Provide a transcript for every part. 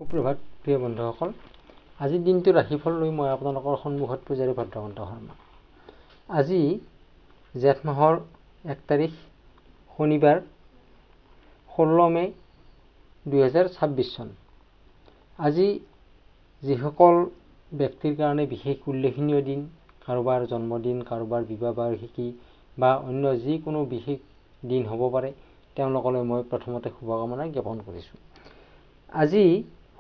সুপ্ৰভাত প্ৰিয় বন্ধুসকল, আজিৰ দিনটোৰ ৰাশিফল লৈ মই আপোনালোকৰ সন্মুখত পূজাৰী ভদ্ৰকান্ত শৰ্মা। আজি জেঠ মাহৰ 1 তাৰিখ শনিবাৰ 16 মে 2026 চন। আজি যিসকল ব্যক্তিৰ কাৰণে বিশেষ উল্লেখনীয় দিন, কাৰোবাৰ জন্মদিন, কাৰোবাৰ বিবাহ বাৰ্ষিকী বা অন্য যিকোনো বিশেষ দিন হ'ব পাৰে, তেওঁলোকলৈ মই প্ৰথমতে শুভকামনা জ্ঞাপন কৰিছোঁ। আজি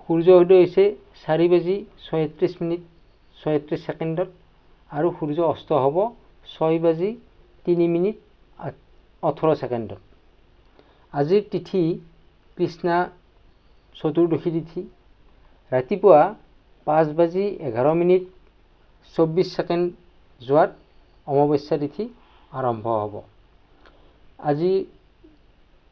সূৰ্য উদয় হৈছে 4:36:36 আৰু সূৰ্য অস্ত হ'ব 6:03:18। আজিৰ তিথি কৃষ্ণা চতুৰ্দশী তিথি। ৰাতিপুৱা 5:11:24 যোৱাত অমাৱস্যা তিথি আৰম্ভ হ'ব। আজি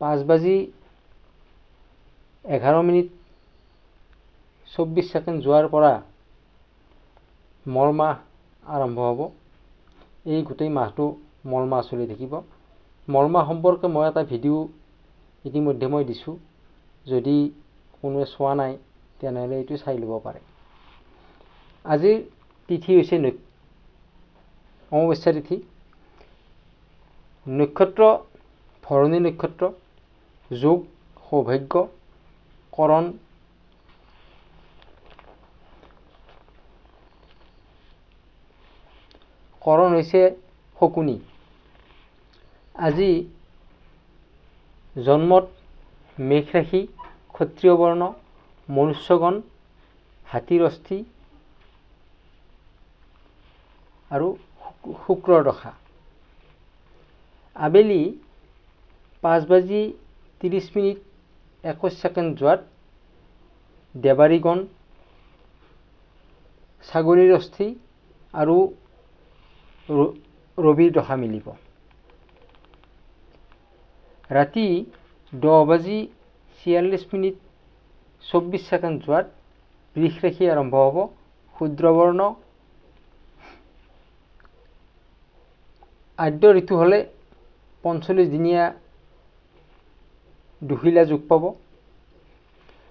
5:11:24 যোৱাৰ পৰা মল মাহ আৰম্ভ হ'ব। এই গোটেই মাহটো মল মাহ চলি থাকিব। মল মাহ সম্পৰ্কে মই এটা ভিডিঅ' ইতিমধ্যে মই দিছোঁ। যদি কোনোৱে চোৱা নাই তেনেহ'লে এইটো চাই ল'ব পাৰে। আজিৰ তিথি হৈছে অমাৱস্যা তিথি। নক্ষত্ৰ ভৰণী নক্ষত্ৰ। যোগ সৌভাগ্য কৰণ হৈছে শকুনি। আজি জন্মত মেষ ৰাশি, ক্ষত্ৰিয় বৰ্ণ, মনুষ্যগণ, হাতীৰ অস্থি আৰু শুক্ৰৰ দশা। আবেলি 5:30:21 যোৱাত দেৱাৰীগণ, ছাগলীৰ অস্থি আৰু ৰবিৰ দশা মিলিব। ৰাতি 10:46:24 যোৱাত বৃষ ৰাশি আৰম্ভ হ'ব। শূদ্ৰবৰ্ণ। আদ্য ঋতু হ'লে 45 দিনীয়া দুহিলা যোগ পাব।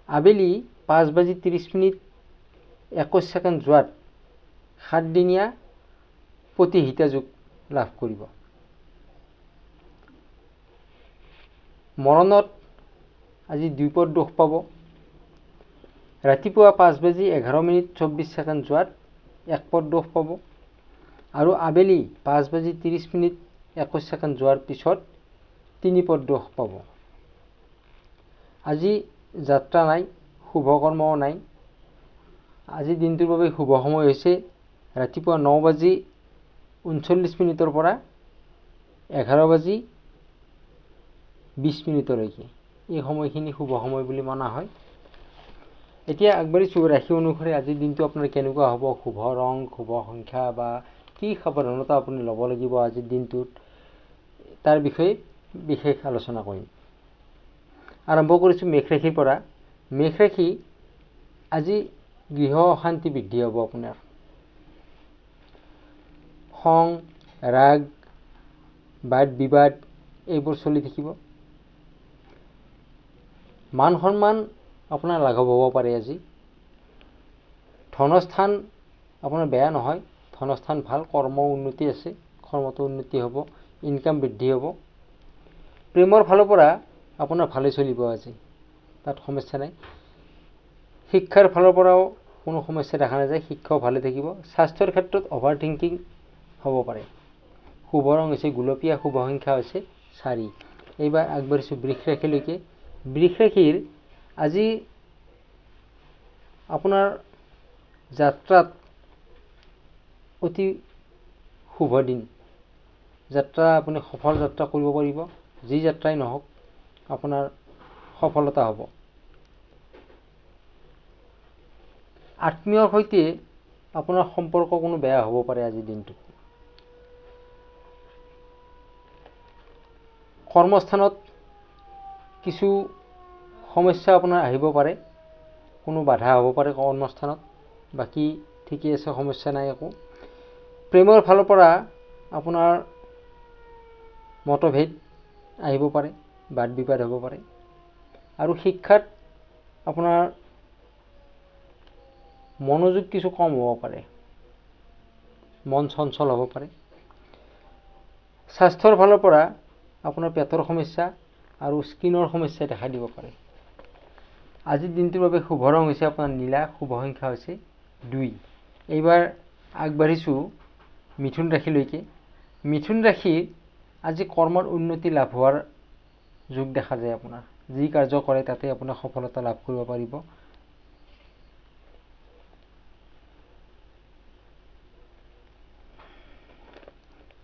আবেলি 5:30:21 যোৱাত 7 দিনীয়া প্ৰতিহিতা যোগ লাভ কৰিব। মৰণত আজি দ্বিপদ দোষ পাব। ৰাতিপুৱা 5:11:24 যোৱাত একপদ দোষ পাব আৰু আবেলি 5:30:21 যোৱাৰ পিছত 3 পদ দোষ পাব। আজি যাত্ৰা নাই, শুভ কৰ্মও নাই। আজি দিনটোৰ বাবে শুভ সময় হৈছে ৰাতিপুৱা 9:39 পৰা 11:20 এই সময়খিনি শুভ সময় বুলি মনা হয়। এতিয়া আগবাঢ়িছোঁ ৰাশি অনুসৰি আজিৰ দিনটো আপোনাৰ কেনেকুৱা হ'ব, শুভ ৰং, শুভ সংখ্যা বা কি সাৱধানতা আপুনি ল'ব লাগিব আজিৰ দিনটোত, তাৰ বিষয়ে বিশেষ আলোচনা কৰিম। আৰম্ভ কৰিছোঁ মেষ ৰাশিৰ পৰা। মেষ ৰাশি, আজি গৃহ অশান্তি বৃদ্ধি হ'ব। আপোনাৰ খং, ৰাগ, বাদ বিবাদ এইবোৰ চলি থাকিব। মান সন্মান আপোনাৰ লাঘৱ হ'ব পাৰে। আজি ধনস্থান আপোনাৰ বেয়া নহয়, ধনস্থান ভাল, কৰ্ম উন্নতি আছে, কৰ্মটো উন্নতি হ'ব, ইনকাম বৃদ্ধি হ'ব। প্ৰেমৰ ফালৰ পৰা আপোনাৰ ভালে চলিব আজি, তাত সমস্যা নাই। শিক্ষাৰ ফালৰ পৰাও কোনো সমস্যা দেখা নাযায়, শিক্ষাও ভালে থাকিব। স্বাস্থ্যৰ ক্ষেত্ৰত অভাৰ থিংকিং হ'ব পাৰে। শুভ ৰং হৈছে গুলপীয়া, শুভ সংখ্যা হৈছে 4। এইবাৰ আগবাঢ়িছোঁ বৃষ ৰাশিলৈকে। বৃষ ৰাশিৰ আজি আপোনাৰ যাত্ৰাত অতি শুভ দিন। যাত্ৰা আপুনি সফল যাত্ৰা কৰিব পাৰিব। যি যাত্ৰাই নহওক আপোনাৰ সফলতা হ'ব। আত্মীয়ৰ সৈতে আপোনাৰ সম্পৰ্ক কোনো বেয়া হ'ব পাৰে আজিৰ দিনটোত। কৰ্মস্থানত কিছু সমস্যা আপোনাৰ আহিব পাৰে, কোনো বাধা হ'ব পাৰে কৰ্মস্থানত। বাকী ঠিকেই আছে, সমস্যা নাই একো। প্ৰেমৰ ফালৰ পৰা আপোনাৰ মতভেদ আহিব পাৰে, বাদ বিবাদ হ'ব পাৰে। আৰু শিক্ষাত আপোনাৰ মনোযোগ কিছু কম হ'ব পাৰে, মন চঞ্চল হ'ব পাৰে। স্বাস্থ্যৰ ফালৰ পৰা আপোনাৰ পেটৰ সমস্যা আৰু স্কিনৰ সমস্যাই দেখা দিব পাৰে। আজিৰ দিনটোৰ বাবে শুভ ৰং হৈছে আপোনাৰ নীলা, শুভ সংখ্যা হৈছে 2। এইবাৰ আগবাঢ়িছোঁ মিথুন ৰাশিলৈকে। মিথুন ৰাশিৰ আজি কৰ্মৰ উন্নতি লাভ হোৱাৰ যোগ দেখা যায়। আপোনাৰ যি কাৰ্য কৰে তাতে আপোনাৰ সফলতা লাভ কৰিব পাৰিব।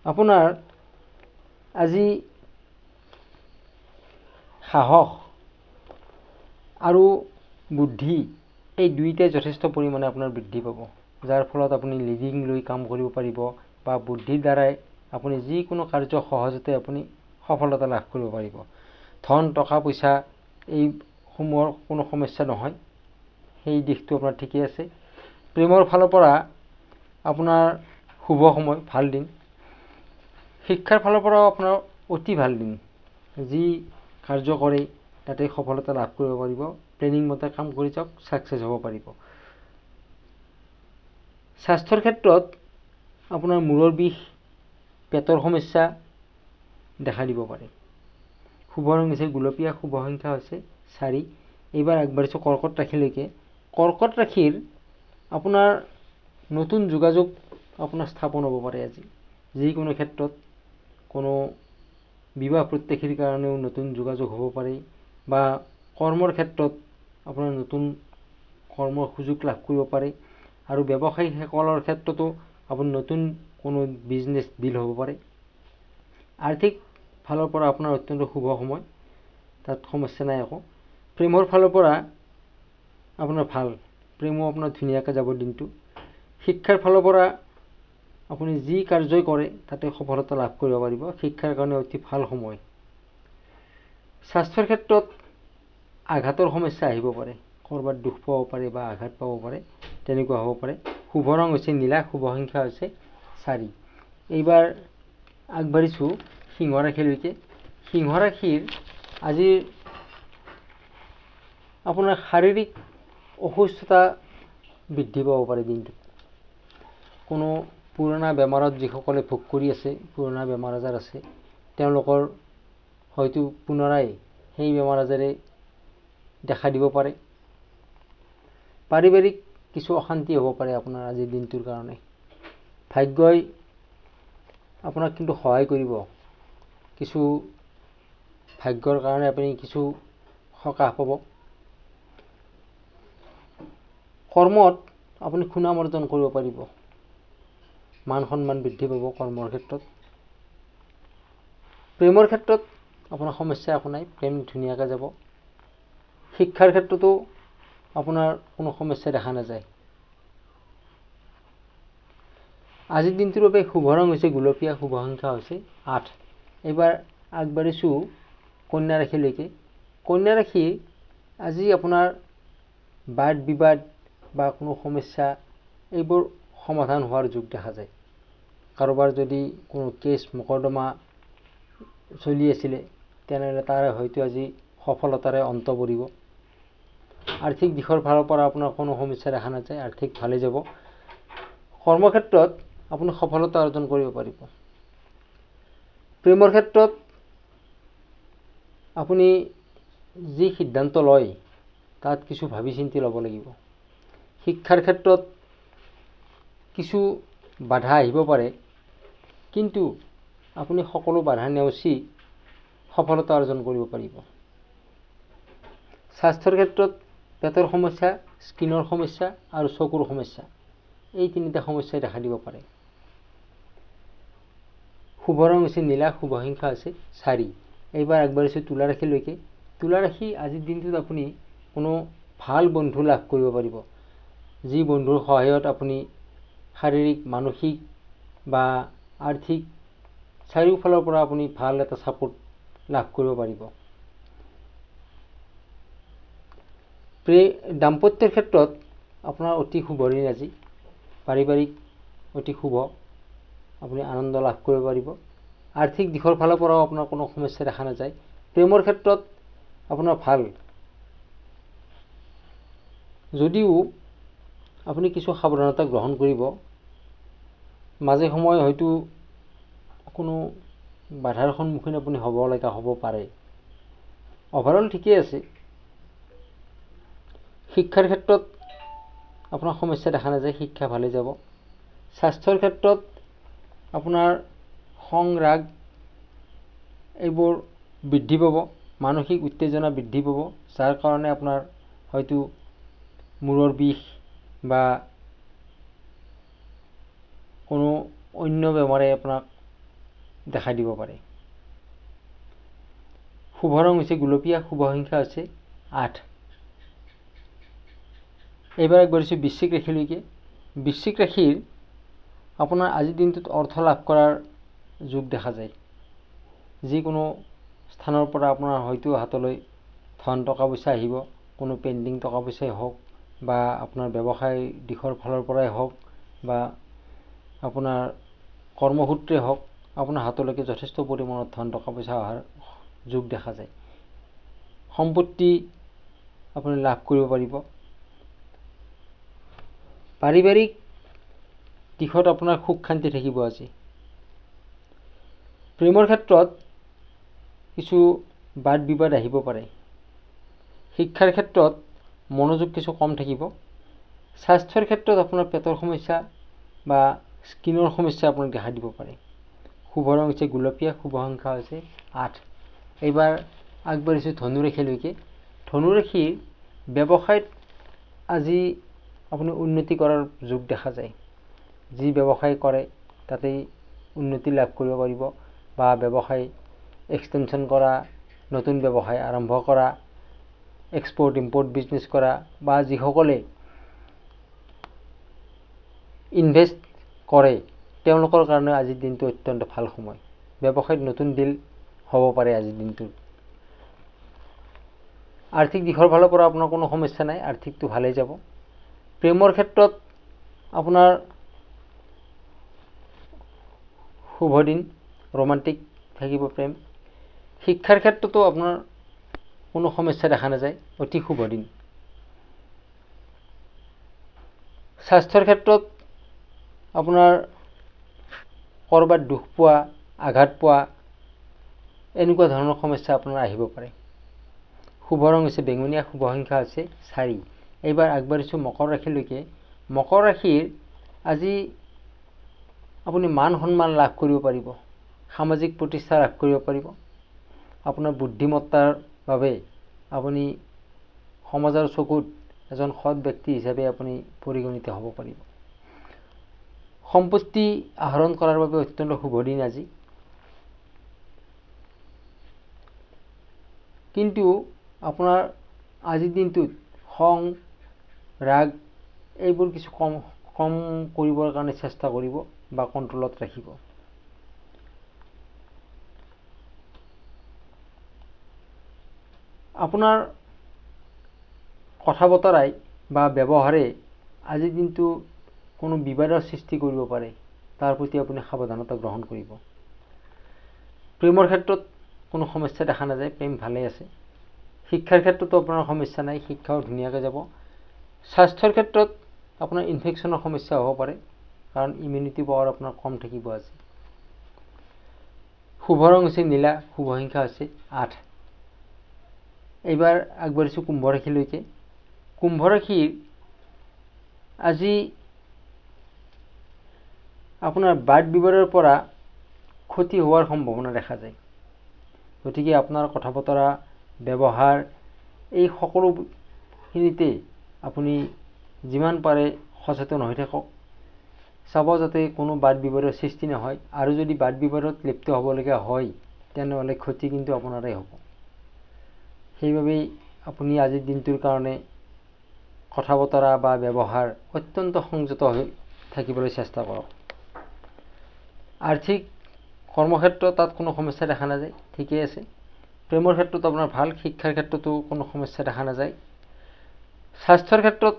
আপোনাৰ আজি সাহস আৰু বুদ্ধি এই দুইটাই যথেষ্ট পৰিমাণে আপোনাৰ বৃদ্ধি পাব, যাৰ ফলত আপুনি লিডিং লৈ কাম কৰিব পাৰিব বা বুদ্ধিৰ দ্বাৰাই আপুনি যিকোনো কাৰ্য সহজতে আপুনি সফলতা লাভ কৰিব পাৰিব। ধন টকা পইচা এইসমূহৰ কোনো সমস্যা নহয়, সেই দিশটো আপোনাৰ ঠিকেই আছে। প্ৰেমৰ ফালৰ পৰা আপোনাৰ শুভ সময়, ভাল দিন। শিক্ষাৰ ফালৰ পৰাও আপোনাৰ অতি ভাল দিন। যি কাৰ্য কৰে তাতে সফলতা লাভ কৰিব পাৰিব। প্লেনিং মতে কাম কৰি যাওক, ছাকচেছ হ'ব পাৰিব। স্বাস্থ্যৰ ক্ষেত্ৰত আপোনাৰ মূৰৰ বিষ, পেটৰ সমস্যা দেখা দিব পাৰে। শুভ ৰং হৈছে গুলপীয়া, শুভ সংখ্যা হৈছে 4। এইবাৰ আগবাঢ়িছোঁ কৰ্কট ৰাশিলৈকে। কৰ্কট ৰাশিৰ আপোনাৰ নতুন যোগাযোগ আপোনাৰ স্থাপন হ'ব পাৰে আজি। যিকোনো ক্ষেত্ৰত কোনো বিবাহ প্ৰত্যাশীৰ কাৰণেও নতুন যোগাযোগ হ'ব পাৰে বা কৰ্মৰ ক্ষেত্ৰত আপোনাৰ নতুন কৰ্মৰ সুযোগ লাভ কৰিব পাৰে। আৰু ব্যৱসায়ীসকলৰ ক্ষেত্ৰতো আপুনি নতুন কোনো বিজনেছ ডিল হ'ব পাৰে। আৰ্থিক ফালৰ পৰা আপোনাৰ অত্যন্ত শুভ সময়, তাত সমস্যা নাই একো। প্ৰেমৰ ফালৰ পৰা আপোনাৰ ভাল, প্ৰেমো আপোনাৰ ধুনীয়াকৈ যাব দিনটো। শিক্ষাৰ ফালৰ পৰা আপুনি যি কাৰ্যই কৰে তাতে সফলতা লাভ কৰিব পাৰিব। শিক্ষাৰ কাৰণে অতি ভাল সময়। স্বাস্থ্যৰ ক্ষেত্ৰত আঘাতৰ সমস্যা আহিব পাৰে, ক'ৰবাত দুখ পাব পাৰে বা আঘাত পাব পাৰে, তেনেকুৱা হ'ব পাৰে। শুভ ৰং হৈছে নীলা, শুভ সংখ্যা হৈছে 4। এইবাৰ আগবাঢ়িছোঁ সিংহ ৰাশিলৈকে। সিংহ ৰাশিৰ আজিৰ আপোনাৰ শাৰীৰিক অসুস্থতা বৃদ্ধি পাব পাৰে দিনটোত। কোনো পুৰণা বেমাৰত যিসকলে ভোগ কৰি আছে, পুৰণা বেমাৰ আজাৰ আছে, তেওঁলোকৰ হয়তো পুনৰাই সেই বেমাৰ আজাৰে দেখা দিব পাৰে। পাৰিবাৰিক কিছু অশান্তি হ'ব পাৰে আপোনাৰ আজিৰ দিনটোৰ কাৰণে। ভাগ্যই আপোনাক কিন্তু সহায় কৰিব। কিছু ভাগ্যৰ কাৰণে আপুনি কিছু সকাহ পাব। কৰ্মত আপুনি সুনাম অৰ্জন কৰিব পাৰিব, মান সন্মান বৃদ্ধি পাব কৰ্মৰ ক্ষেত্ৰত। প্ৰেমৰ ক্ষেত্ৰত আপোনাৰ সমস্যা একো নাই, প্ৰেম ধুনীয়াকৈ যাব। শিক্ষাৰ ক্ষেত্ৰতো আপোনাৰ কোনো সমস্যা দেখা নাযায়। আজিৰ দিনটোৰ বাবে শুভ ৰং হৈছে গুলপীয়া, শুভ সংখ্যা হৈছে 8। এইবাৰ আগবাঢ়িছোঁ কন্যা ৰাশিলৈকে। কন্যা ৰাশি আজি আপোনাৰ বাদ বিবাদ বা কোনো সমস্যা এইবোৰ সমাধান হোৱাৰ যোগ দেখা যায়। কাৰোবাৰ যদি কোনো কেছ মোকৰ্দমা চলি আছিলে তেনেহ'লে তাৰে হয়তো আজি সফলতাৰে অন্ত পৰিব। আৰ্থিক দিশৰ ফালৰ পৰা আপোনাৰ কোনো সমস্যা দেখা নাযায়, আৰ্থিক ভালে যাব। কৰ্মক্ষেত্ৰত আপুনি সফলতা অৰ্জন কৰিব পাৰিব। প্ৰেমৰ ক্ষেত্ৰত আপুনি যি সিদ্ধান্ত লয় তাত কিছু ভাবি চিন্তি ল'ব লাগিব। শিক্ষাৰ ক্ষেত্ৰত কিছু বাধা আহিব পাৰে, কিন্তু আপুনি সকলো বাধা নেওচি সফলতা অৰ্জন কৰিব পাৰিব। স্বাস্থ্যৰ ক্ষেত্ৰত পেটৰ সমস্যা, স্কিনৰ সমস্যা আৰু চকুৰ সমস্যা, এই তিনিটা সমস্যাই দেখা দিব পাৰে। শুভ ৰং হৈছে নীলা, শুভ সংখ্যা হৈছে 4। এইবাৰ আগবাঢ়িছোঁ তুলা ৰাশিলৈকে। তুলা ৰাশি আজিৰ দিনটোত আপুনি কোনো ভাল বন্ধু লাভ কৰিব পাৰিব, যি বন্ধুৰ সহায়ত আপুনি শাৰীৰিক, মানসিক বা আৰ্থিক চাৰিওফালৰ পৰা আপুনি ভাল এটা ছাপোৰ্ট লাভ কৰিব পাৰিব। দাম্পত্যৰ ক্ষেত্ৰত আপোনাৰ অতি শুভ দিন আজি। পাৰিবাৰিক অতি শুভ, আপুনি আনন্দ লাভ কৰিব পাৰিব। আৰ্থিক দিশৰ ফালৰ পৰাও আপোনাৰ কোনো সমস্যা দেখা নাযায়। প্ৰেমৰ ক্ষেত্ৰত আপোনাৰ ভাল, যদিও আপুনি কিছু সাৱধানতা গ্ৰহণ কৰিব। মাজে সময়ে হয়তো কোনো বাধাৰ সন্মুখীন আপুনি হ'ব পাৰে। অভাৰঅল ঠিকেই আছে। শিক্ষাৰ ক্ষেত্ৰত আপোনাৰ সমস্যা দেখা নাযায়, শিক্ষা ভালে যাব। স্বাস্থ্যৰ ক্ষেত্ৰত আপোনাৰ খং ৰাগ এইবোৰ বৃদ্ধি পাব, মানসিক উত্তেজনা বৃদ্ধি পাব, যাৰ কাৰণে আপোনাৰ হয়তো মূৰৰ বিষ বা কোনো অন্য বেমাৰে আপোনাক দেখা দিব পাৰে। শুভ ৰং হৈছে গুলপীয়া, শুভ সংখ্যা হৈছে 8। এইবাৰ আগবাঢ়িছোঁ বৃশ্চিক ৰাশিলৈকে। বৃশ্চিক ৰাশিৰ আপোনাৰ আজিৰ দিনটোত অৰ্থ লাভ কৰাৰ যোগ দেখা যায়। যিকোনো স্থানৰ পৰা আপোনাৰ হয়তো হাতলৈ ধন টকা পইচা আহিব, কোনো পেণ্ডিং টকা পইচাই হওক বা আপোনাৰ ব্যৱসায় দিশৰ ফালৰ পৰাই হওক বা আপোনাৰ কৰ্মসূত্ৰে হওক, আপোনাৰ হাতলৈকে যথেষ্ট পৰিমাণৰ ধন টকা পইচা অহাৰ যোগ দেখা যায়। সম্পত্তি আপুনি লাভ কৰিব পাৰিব। পাৰিবাৰিক দিশত আপোনাৰ সুখ শান্তি থাকিব আজি। প্ৰেমৰ ক্ষেত্ৰত কিছু বাদ বিবাদ আহিব পাৰে। শিক্ষাৰ ক্ষেত্ৰত মনোযোগ কিছু কম থাকিব। স্বাস্থ্যৰ ক্ষেত্ৰত আপোনাৰ পেটৰ সমস্যা বা স্কিনৰ সমস্যা আপোনাক দেখা দিব পাৰে। শুভ ৰং হৈছে গুলপীয়া, শুভ সংখ্যা হৈছে 8। এইবাৰ আগবাঢ়িছোঁ ধনু ৰাশিলৈকে। ধনু ৰাশিৰ ব্যৱসায়ত আজি আপুনি উন্নতি কৰাৰ যোগ দেখা যায়। যি ব্যৱসায় কৰে তাতেই উন্নতি লাভ কৰিব পাৰিব বা ব্যৱসায় এক্সটেনশ্যন কৰা, নতুন ব্যৱসায় আৰম্ভ কৰা, এক্সপৰ্ট ইম্পৰ্ট বিজনেছ কৰা বা যিসকলে ইনভেষ্ট কৰে তেওঁলোকৰ কাৰণে আজিৰ দিনটো অত্যন্ত ভাল সময়। ব্যৱসায়ত নতুন ডিল হ'ব পাৰে আজিৰ দিনটোত। আৰ্থিক দিশৰ ফালৰ পৰা আপোনাৰ কোনো সমস্যা নাই, আৰ্থিকটো ভালেই যাব। প্ৰেমৰ ক্ষেত্ৰত আপোনাৰ শুভ দিন, ৰোমান্টিক থাকিব প্ৰেম। শিক্ষাৰ ক্ষেত্ৰতো আপোনাৰ কোনো সমস্যা দেখা নাযায়, অতি শুভ দিন। স্বাস্থ্যৰ ক্ষেত্ৰত আপোনাৰ ক'ৰবাত দুখ পোৱা, আঘাত পোৱা এনেকুৱা ধৰণৰ সমস্যা আপোনাৰ আহিব পাৰে। শুভ ৰং হৈছে বেঙুনীয়া, শুভ সংখ্যা হৈছে 4। এইবাৰ আগবাঢ়িছোঁ মকৰ ৰাশিলৈকে। মকৰ ৰাশিৰ আজি আপুনি মান সন্মান লাভ কৰিব পাৰিব, সামাজিক প্ৰতিষ্ঠা লাভ কৰিব পাৰিব। আপোনাৰ বুদ্ধিমত্তাৰ বাবে আপুনি সমাজৰ চকুত এজন সৎ ব্যক্তি হিচাপে আপুনি পৰিগণিত হ'ব পাৰিব। সম্পত্তি আহৰণ কৰাৰ বাবে অত্যন্ত শুভ দিন আজি। কিন্তু আপোনাৰ আজিৰ দিনটোত খং ৰাগ এইবোৰ কিছু কম কৰিবৰ কাৰণে চেষ্টা কৰিব বা কণ্ট্ৰলত ৰাখিব। আপোনাৰ কথা বতৰাই বা ব্যৱহাৰে আজিৰ দিনটো কোনো বিবাদৰ সৃষ্টি কৰিব পাৰে, তাৰ প্ৰতি আপুনি সাৱধানতা গ্ৰহণ কৰিব। প্ৰেমৰ ক্ষেত্ৰত কোনো সমস্যা দেখা নাযায়, প্ৰেম ভালেই আছে। শিক্ষাৰ ক্ষেত্ৰতো আপোনাৰ সমস্যা নাই, শিক্ষাও ধুনীয়াকৈ যাব। স্বাস্থ্যৰ ক্ষেত্ৰত আপোনাৰ ইনফেকশ্যনৰ সমস্যা হ'ব পাৰে, কাৰণ ইমিউনিটি পাৱাৰ আপোনাৰ কম থাকিব আজি। শুভ ৰং হৈছে নীলা, শুভ সংখ্যা হৈছে 8। এইবাৰ আগবাঢ়িছোঁ কুম্ভ ৰাশিলৈকে। কুম্ভ ৰাশিৰ আজি আপোনাৰ বাদ বিবাদৰ পৰা ক্ষতি হোৱাৰ সম্ভাৱনা দেখা যায়। গতিকে আপোনাৰ কথা বতৰা, ব্যৱহাৰ এই সকলোখিনিতে আপুনি যিমান পাৰে সচেতন হৈ থাকক। চাব যাতে কোনো বাদ বিবাদৰ সৃষ্টি নহয়, আৰু যদি বাদ বিবাদত লিপ্ত হ'বলগীয়া হয় তেনেহ'লে ক্ষতি কিন্তু আপোনাৰেই হ'ব। সেইবাবেই আপুনি আজিৰ দিনটোৰ কাৰণে কথা বতৰা বা ব্যৱহাৰ অত্যন্ত সংযত হৈ থাকিবলৈ চেষ্টা কৰক। আৰ্থিক কৰ্মক্ষেত্ৰত তাত কোনো সমস্যা দেখা নাযায়, ঠিকেই আছে। প্ৰেমৰ ক্ষেত্ৰত আপোনাৰ ভাল, শিক্ষাৰ ক্ষেত্ৰতো কোনো সমস্যা দেখা নাযায়। স্বাস্থ্যৰ ক্ষেত্ৰত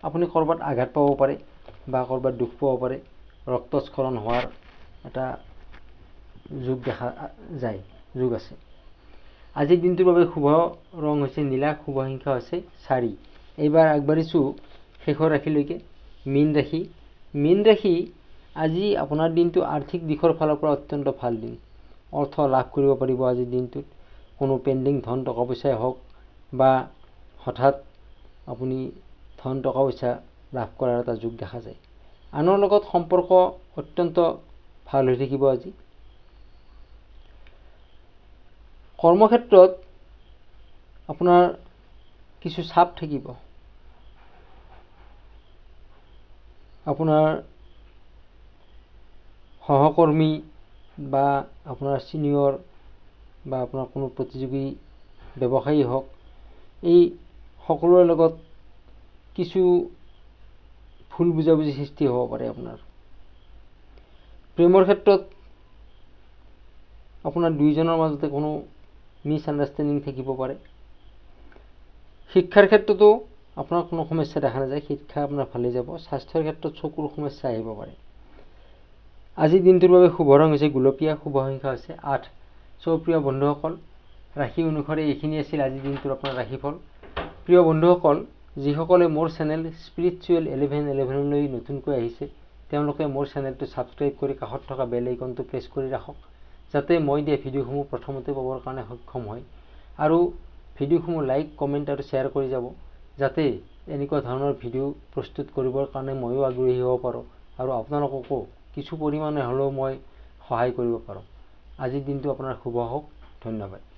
আপুনি ক'ৰবাত আঘাত পাব পাৰে বা ক'ৰবাত দুখ পাব পাৰে, ৰক্তস্খলন হোৱাৰ এটা যোগ দেখা যায়, যোগ আছে। আজিৰ দিনটোৰ বাবে শুভ ৰং হৈছে নীলা, শুভ সংখ্যা হৈছে 4। এইবাৰ আগবাঢ়িছোঁ শেষৰ ৰাশিলৈকে। মীন ৰাশি আজি আপোনাৰ দিনটো আৰ্থিক দিশৰ ফালৰ পৰা অত্যন্ত ভাল দিন। অৰ্থ লাভ কৰিব পাৰিব আজিৰ দিনটোত। কোনো পেণ্ডিং ধন টকা পইচাই হওক বা হঠাৎ আপুনি ধন টকা পইচা লাভ কৰাৰ এটা যোগ দেখা যায়। আনৰ লগত সম্পৰ্ক অত্যন্ত ভাল হৈ থাকিব আজি। কৰ্মক্ষেত্ৰত আপোনাৰ কিছু চাপ থাকিব। আপোনাৰ সহকৰ্মী বা আপোনাৰ ছিনিয়ৰ বা আপোনাৰ কোনো প্ৰতিযোগী ব্যৱসায়ী হওক, এই সকলোৰে লগত কিছু ভুল বুজাবুজি সৃষ্টি হ'ব পাৰে আপোনাৰ। প্ৰেমৰ ক্ষেত্ৰত আপোনাৰ দুইজনৰ মাজতে কোনো মিছআণ্ডাৰষ্টেণ্ডিং থাকিব পাৰে। শিক্ষাৰ ক্ষেত্ৰতো আপোনাৰ কোনো সমস্যা দেখা নাযায়, শিক্ষা আপোনাৰ ভালেই যাব। স্বাস্থ্যৰ ক্ষেত্ৰত চকুৰ সমস্যা আহিব পাৰে। আজিৰ দিনটোৰ বাবে শুভ ৰং হৈছে গুলপীয়া, শুভ সংখ্যা হৈছে 8। প্ৰিয় বন্ধুসকল, ৰাশি অনুসৰি এইখিনি আছিল আজিৰ দিনটোৰ আপোনাৰ ৰাশিফল। প্ৰিয় বন্ধুসকল, যিসকলে মোৰ চেনেল স্পিৰিচুৱেল 1111লৈ নতুনকৈ আহিছে, তেওঁলোকে মোৰ চেনেলটো ছাবস্ক্ৰাইব কৰি কাষত থকা বেল আইকনটো প্ৰেছ কৰি ৰাখক, যাতে মই দিয়া ভিডিঅ'সমূহ প্ৰথমতে পাবৰ কাৰণে সক্ষম হয়। আৰু ভিডিঅ'সমূহ লাইক, কমেণ্ট আৰু শ্বেয়াৰ কৰি যাব, যাতে এনেকুৱা ধৰণৰ ভিডিঅ' প্ৰস্তুত কৰিবৰ কাৰণে ময়ো আগ্ৰহী হ'ব পাৰোঁ আৰু আপোনালোককো কিছু পৰিমাণে হ'লেও মই সহায় কৰিব পাৰোঁ। আজিৰ দিনটো আপোনাৰ শুভ হওক। ধন্যবাদ।